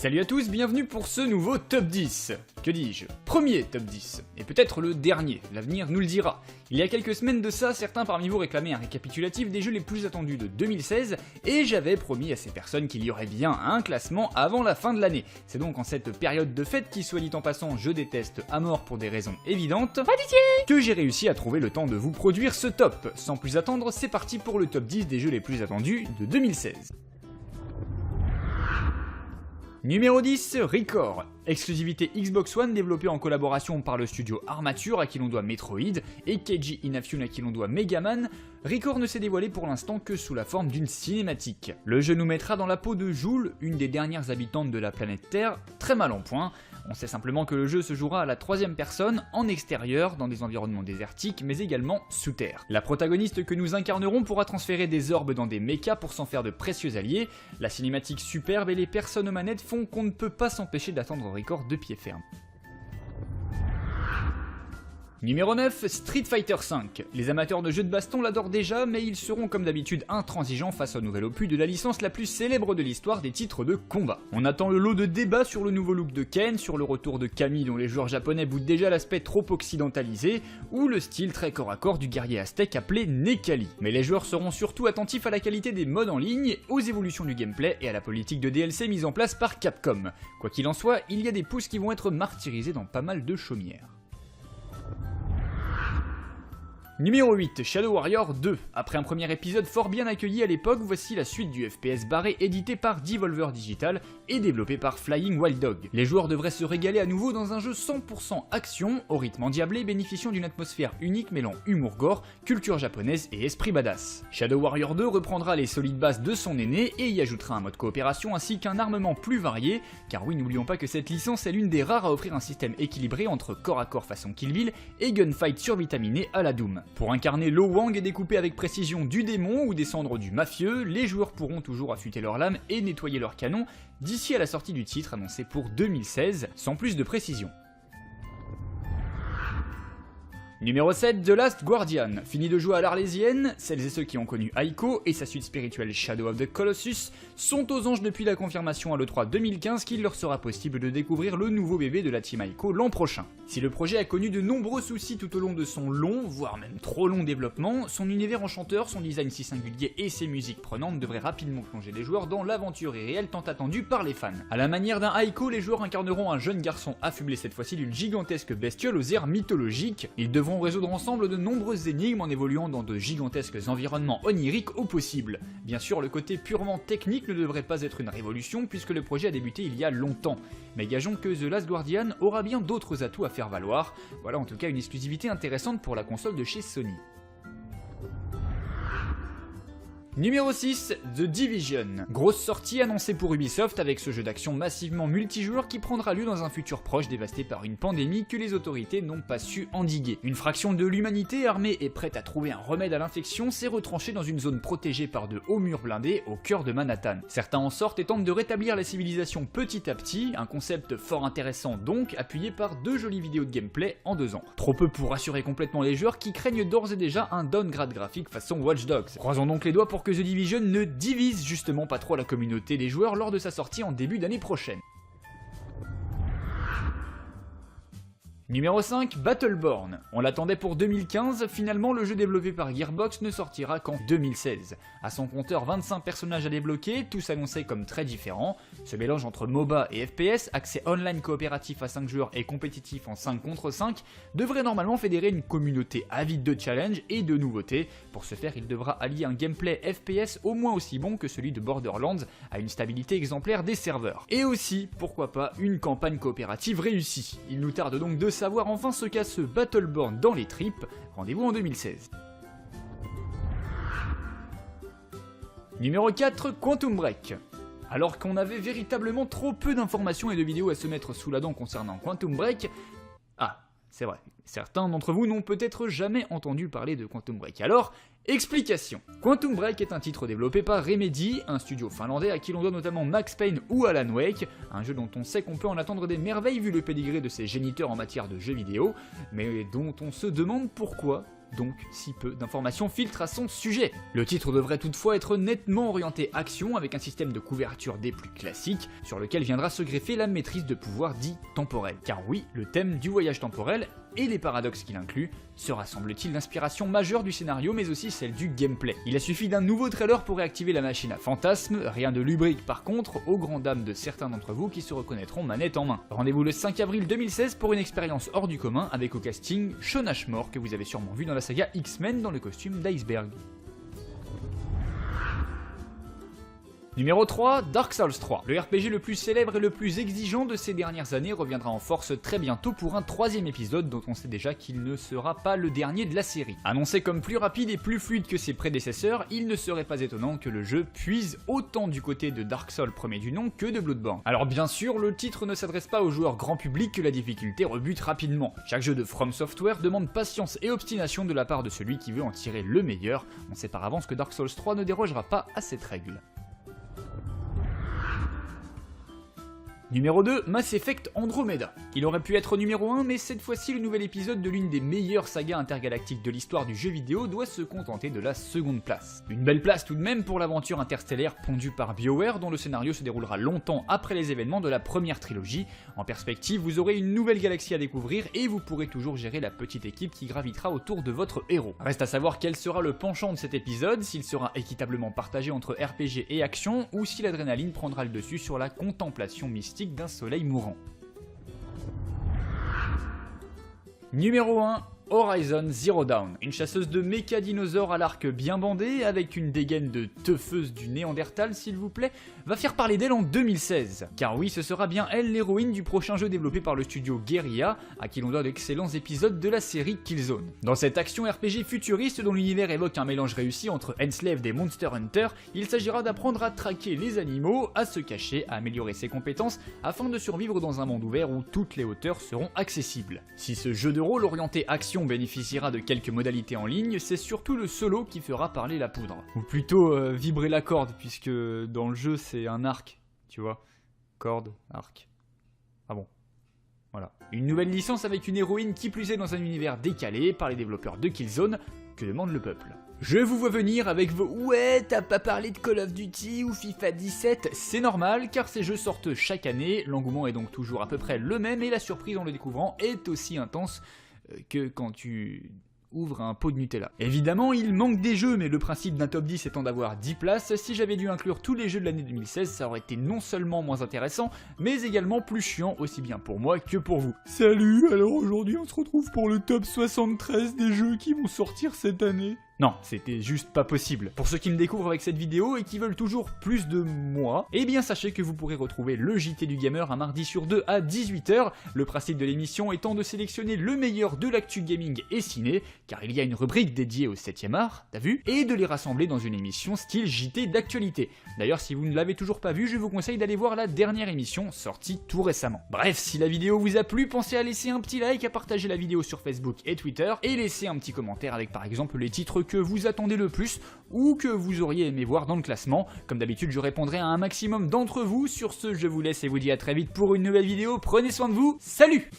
Salut à tous, bienvenue pour ce nouveau top 10. Que dis-je? Premier top 10, et peut-être le dernier, l'avenir nous le dira. Il y a quelques semaines de ça, certains parmi vous réclamaient un récapitulatif des jeux les plus attendus de 2016, et j'avais promis à ces personnes qu'il y aurait bien un classement avant la fin de l'année. C'est donc en cette période de fête qui, soit dit en passant, je déteste à mort pour des raisons évidentes, que j'ai réussi à trouver le temps de vous produire ce top. Sans plus attendre, c'est parti pour le top 10 des jeux les plus attendus de 2016. Numéro 10, Recore. Exclusivité Xbox One développée en collaboration par le studio Armature à qui l'on doit Metroid et Keiji Inafune à qui l'on doit Megaman, Recore ne s'est dévoilé pour l'instant que sous la forme d'une cinématique. Le jeu nous mettra dans la peau de Joule, une des dernières habitantes de la planète Terre, très mal en point. On sait simplement que le jeu se jouera à la troisième personne, en extérieur, dans des environnements désertiques, mais également sous terre. La protagoniste que nous incarnerons pourra transférer des orbes dans des mechas pour s'en faire de précieux alliés. La cinématique superbe et les personnes aux manettes font qu'on ne peut pas s'empêcher d'attendre Recore de pied ferme. Numéro 9, Street Fighter V. Les amateurs de jeux de baston l'adorent déjà, mais ils seront comme d'habitude intransigeants face au nouvel opus de la licence la plus célèbre de l'histoire des titres de combat. On attend le lot de débats sur le nouveau look de Ken, sur le retour de Camille dont les joueurs japonais boutent déjà l'aspect trop occidentalisé, ou le style très corps à corps du guerrier aztèque appelé Nekali. Mais les joueurs seront surtout attentifs à la qualité des modes en ligne, aux évolutions du gameplay et à la politique de DLC mise en place par Capcom. Quoi qu'il en soit, il y a des pouces qui vont être martyrisés dans pas mal de chaumières. Numéro 8, Shadow Warrior 2. Après un premier épisode fort bien accueilli à l'époque, voici la suite du FPS barré édité par Devolver Digital et développé par Flying Wild Dog. Les joueurs devraient se régaler à nouveau dans un jeu 100% action, au rythme endiablé, bénéficiant d'une atmosphère unique mêlant humour gore, culture japonaise et esprit badass. Shadow Warrior 2 reprendra les solides bases de son aîné et y ajoutera un mode coopération ainsi qu'un armement plus varié, car oui, n'oublions pas que cette licence est l'une des rares à offrir un système équilibré entre corps à corps façon Kill Bill et gunfight survitaminé à la Doom. Pour incarner Lo Wang et découper avec précision du démon ou descendre du mafieux, les joueurs pourront toujours affûter leurs lames et nettoyer leurs canons d'ici à la sortie du titre annoncé pour 2016, sans plus de précision. Numéro 7, The Last Guardian. Fini de jouer à l'Arlésienne, celles et ceux qui ont connu Ico et sa suite spirituelle Shadow of the Colossus sont aux anges depuis la confirmation à l'E3 2015 qu'il leur sera possible de découvrir le nouveau bébé de la team Ico l'an prochain. Si le projet a connu de nombreux soucis tout au long de son long, voire même trop long développement, son univers enchanteur, son design si singulier et ses musiques prenantes devraient rapidement plonger les joueurs dans l'aventure irréelle tant attendue par les fans. À la manière d'un Ico, les joueurs incarneront un jeune garçon affublé cette fois-ci d'une gigantesque bestiole aux airs mythologiques. Ils devront résoudre ensemble de nombreuses énigmes en évoluant dans de gigantesques environnements oniriques au possible. Bien sûr, le côté purement technique ne devrait pas être une révolution puisque le projet a débuté il y a longtemps. Mais gageons que The Last Guardian aura bien d'autres atouts à faire valoir. Voilà en tout cas une exclusivité intéressante pour la console de chez Sony. Numéro 6, The Division. Grosse sortie annoncée pour Ubisoft avec ce jeu d'action massivement multijoueur qui prendra lieu dans un futur proche dévasté par une pandémie que les autorités n'ont pas su endiguer. Une fraction de l'humanité armée et prête à trouver un remède à l'infection s'est retranchée dans une zone protégée par de hauts murs blindés au cœur de Manhattan. Certains en sortent et tentent de rétablir la civilisation petit à petit, un concept fort intéressant donc, appuyé par 2 jolies vidéos de gameplay en 2 ans. Trop peu pour rassurer complètement les joueurs qui craignent d'ores et déjà un downgrade graphique façon Watch Dogs. Croisons donc les doigts pour que The Division ne divise justement pas trop la communauté des joueurs lors de sa sortie en début d'année prochaine. Numéro 5, Battleborn. On l'attendait pour 2015, finalement le jeu développé par Gearbox ne sortira qu'en 2016. À son compteur 25 personnages à débloquer, tous annoncés comme très différents. Ce mélange entre MOBA et FPS, accès online coopératif à 5 joueurs et compétitif en 5 contre 5, devrait normalement fédérer une communauté avide de challenge et de nouveautés. Pour ce faire, il devra allier un gameplay FPS au moins aussi bon que celui de Borderlands à une stabilité exemplaire des serveurs. Et aussi, pourquoi pas, une campagne coopérative réussie. Il nous tarde donc de savoir enfin ce qu'a ce Battleborn dans les tripes. Rendez-vous en 2016. Numéro 4, Quantum Break. Alors qu'on avait véritablement trop peu d'informations et de vidéos à se mettre sous la dent concernant Quantum Break... Ah, c'est vrai, certains d'entre vous n'ont peut-être jamais entendu parler de Quantum Break. Alors, explication. Quantum Break est un titre développé par Remedy, un studio finlandais à qui l'on doit notamment Max Payne ou Alan Wake, un jeu dont on sait qu'on peut en attendre des merveilles vu le pédigré de ses géniteurs en matière de jeux vidéo, mais dont on se demande pourquoi. donc si peu d'informations filtrent à son sujet. Le titre devrait toutefois être nettement orienté action avec un système de couverture des plus classiques, sur lequel viendra se greffer la maîtrise de pouvoirs dits temporels. Car oui, le thème du voyage temporel et les paradoxes qu'il inclut sera semble-t-il l'inspiration majeure du scénario mais aussi celle du gameplay. Il a suffi d'un nouveau trailer pour réactiver la machine à fantasmes, rien de lubrique par contre, aux grandes dames de certains d'entre vous qui se reconnaîtront manette en main. Rendez-vous le 5 avril 2016 pour une expérience hors du commun avec au casting Shaun Ashmore que vous avez sûrement vu dans la saga X-Men dans le costume d'Iceberg. Numéro 3, Dark Souls 3. Le RPG le plus célèbre et le plus exigeant de ces dernières années reviendra en force très bientôt pour un 3e épisode dont on sait déjà qu'il ne sera pas le dernier de la série. Annoncé comme plus rapide et plus fluide que ses prédécesseurs, il ne serait pas étonnant que le jeu puise autant du côté de Dark Souls premier du nom que de Bloodborne. Alors bien sûr, le titre ne s'adresse pas aux joueurs grand public que la difficulté rebute rapidement. Chaque jeu de From Software demande patience et obstination de la part de celui qui veut en tirer le meilleur. On sait par avance que Dark Souls 3 ne dérogera pas à cette règle. Numéro 2, Mass Effect Andromeda. Il aurait pu être numéro 1, mais cette fois-ci, le nouvel épisode de l'une des meilleures sagas intergalactiques de l'histoire du jeu vidéo doit se contenter de la seconde place. Une belle place tout de même pour l'aventure interstellaire pondue par BioWare, dont le scénario se déroulera longtemps après les événements de la première trilogie. En perspective, vous aurez une nouvelle galaxie à découvrir et vous pourrez toujours gérer la petite équipe qui gravitera autour de votre héros. Reste à savoir quel sera le penchant de cet épisode, s'il sera équitablement partagé entre RPG et action, ou si l'adrénaline prendra le dessus sur la contemplation mystique d'un soleil mourant. Numéro 1, Horizon Zero Dawn, une chasseuse de méca dinosaures à l'arc bien bandé, avec une dégaine de teufeuse du Néandertal s'il vous plaît, va faire parler d'elle en 2016. Car oui, ce sera bien elle l'héroïne du prochain jeu développé par le studio Guerrilla, à qui l'on doit d'excellents épisodes de la série Killzone. Dans cette action RPG futuriste dont l'univers évoque un mélange réussi entre Enslaved et Monster Hunter, il s'agira d'apprendre à traquer les animaux, à se cacher, à améliorer ses compétences, afin de survivre dans un monde ouvert où toutes les hauteurs seront accessibles. Si ce jeu de rôle orienté action bénéficiera de quelques modalités en ligne, c'est surtout le solo qui fera parler la poudre. Ou plutôt vibrer la corde, puisque dans le jeu c'est un arc, tu vois. Corde, arc. Ah bon. Voilà. Une nouvelle licence avec une héroïne qui plus est dans un univers décalé par les développeurs de Killzone, que demande le peuple. Je vous vois venir avec vos « Ouais, t'as pas parlé de Call of Duty ou FIFA 17 ?» C'est normal, car ces jeux sortent chaque année, l'engouement est donc toujours à peu près le même et la surprise en le découvrant est aussi intense que quand tu ouvre un pot de Nutella. Évidemment, il manque des jeux, mais le principe d'un top 10 étant d'avoir 10 places, si j'avais dû inclure tous les jeux de l'année 2016, ça aurait été non seulement moins intéressant, mais également plus chiant, aussi bien pour moi que pour vous. Salut, alors aujourd'hui on se retrouve pour le top 73 des jeux qui vont sortir cette année. Non, c'était juste pas possible. Pour ceux qui me découvrent avec cette vidéo et qui veulent toujours plus de moi, eh bien sachez que vous pourrez retrouver le JT du Gamer un mardi sur 2 à 18h, le principe de l'émission étant de sélectionner le meilleur de l'actu gaming et ciné, car il y a une rubrique dédiée au 7ème art, t'as vu, et de les rassembler dans une émission style JT d'actualité. D'ailleurs, si vous ne l'avez toujours pas vu, je vous conseille d'aller voir la dernière émission sortie tout récemment. Bref, si la vidéo vous a plu, pensez à laisser un petit like, à partager la vidéo sur Facebook et Twitter, et laisser un petit commentaire avec par exemple les titres que vous attendez le plus ou que vous auriez aimé voir dans le classement. Comme d'habitude, je répondrai à un maximum d'entre vous. Sur ce, je vous laisse et vous dis à très vite pour une nouvelle vidéo. Prenez soin de vous, salut!